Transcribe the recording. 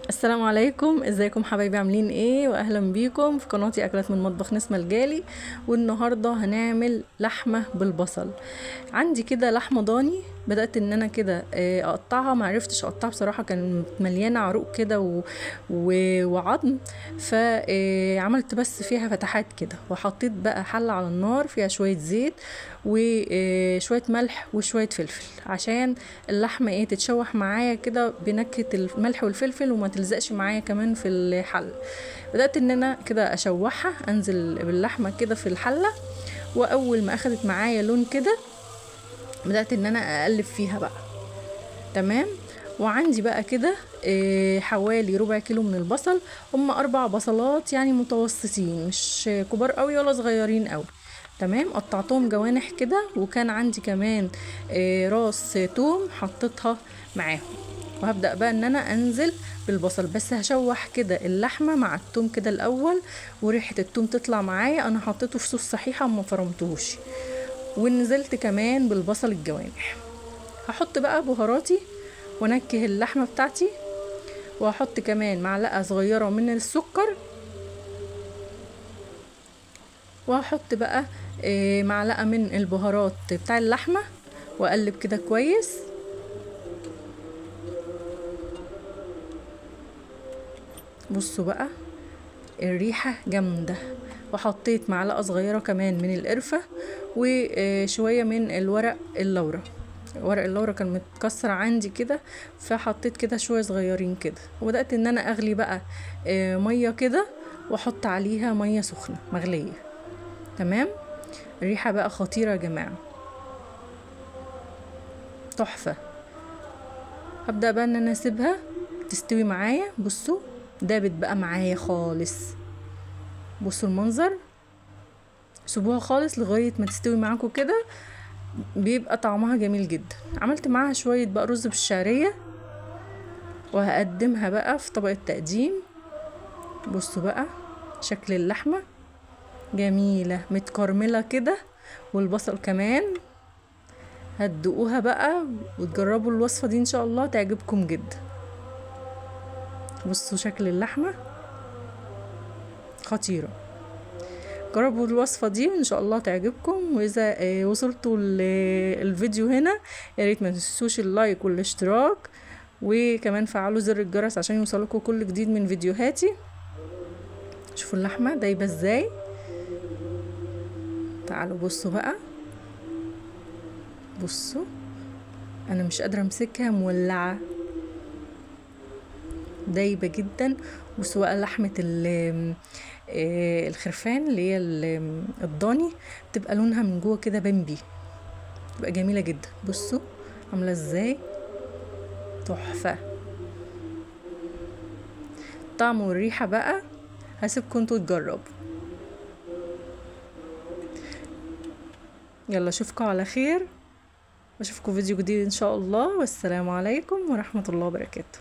السلام عليكم، ازيكم حبايبي؟ عاملين ايه؟ واهلا بيكم في قناتي اكلات من مطبخ نسمة الجالي. والنهارده هنعمل لحمه بالبصل. عندي كده لحمه ضاني، بدات ان انا كده اقطعها، معرفتش اقطعها بصراحه، كان مليانه عروق كده وعظم. فعملت بس فيها فتحات كده، وحطيت بقى حله على النار فيها شويه زيت وشويه ملح وشويه فلفل، عشان اللحمه تتشوح معايا كده بنكهه الملح والفلفل وما تلزقش معايا كمان في الحل. بدات ان انا كده اشوحها، انزل باللحمه كده في الحله، واول ما اخدت معايا لون كده بدات ان انا اقلب فيها بقى. تمام. وعندي بقى كده حوالي ربع كيلو من البصل، هم 4 بصلات يعني متوسطين، مش كبار قوي ولا صغيرين قوي. تمام، قطعتهم جوانح كده، وكان عندي كمان راس توم حطيتها معاهم. وهبدأ بقى ان انا انزل بالبصل، بس هشوح كده اللحمة مع التوم كده الاول، وريحة التوم تطلع معايا. انا حطيته في صوص صحيحة ما فرمتوش. ونزلت كمان بالبصل الجوانح. هحط بقى بهاراتي ونكه اللحمة بتاعتي، وهحط كمان معلقة صغيرة من السكر، وهحط بقى معلقة من البهارات بتاع اللحمة، واقلب كده كويس. بصوا بقى الريحة جامدة. وحطيت معلقة صغيرة كمان من القرفة، وشوية من الورق اللورة. ورق اللورة كان متكسر عندي كده، فحطيت كده شوية صغيرين كده. وبدأت ان انا اغلي بقى مية كده، واحط عليها مية سخنة مغلية. تمام. الريحة بقى خطيرة يا جماعة، تحفة. هبدأ بقى ان انا اسيبها تستوي معايا. بصوا دابت بقى معايا خالص، بصوا المنظر. سيبوها خالص لغاية ما تستوي معاكم كده، بيبقى طعمها جميل جدا. عملت معاها شوية بقى رز بالشعرية، وهقدمها بقى في طبق التقديم. بصوا بقى شكل اللحمة جميلة متكرملة كده، والبصل كمان. هتدوقوها بقى وتجربوا الوصفة دي ان شاء الله تعجبكم جدا. بصوا شكل اللحمة خطيرة. جربوا الوصفة دي وان شاء الله تعجبكم. واذا وصلتوا الفيديو هنا، يا ريت ما تنسوش اللايك والاشتراك، وكمان فعلوا زر الجرس عشان يوصلكوا كل جديد من فيديوهاتي. شوفوا اللحمة دايبة ازاي. تعالوا بصوا بقى، بصوا انا مش قادرة امسكها، مولعة دايبة جدا. بصوا بقى لحمة الخرفان اللي هي الضاني، بتبقى لونها من جوه كده بمبي، بتبقى جميلة جدا. بصوا عاملة ازاي، تحفة. طعم والريحة بقى هسيبكم انتوا تجربوا. يلا اشوفكم على خير، واشوفكم فيديو جديد ان شاء الله. والسلام عليكم ورحمة الله وبركاته.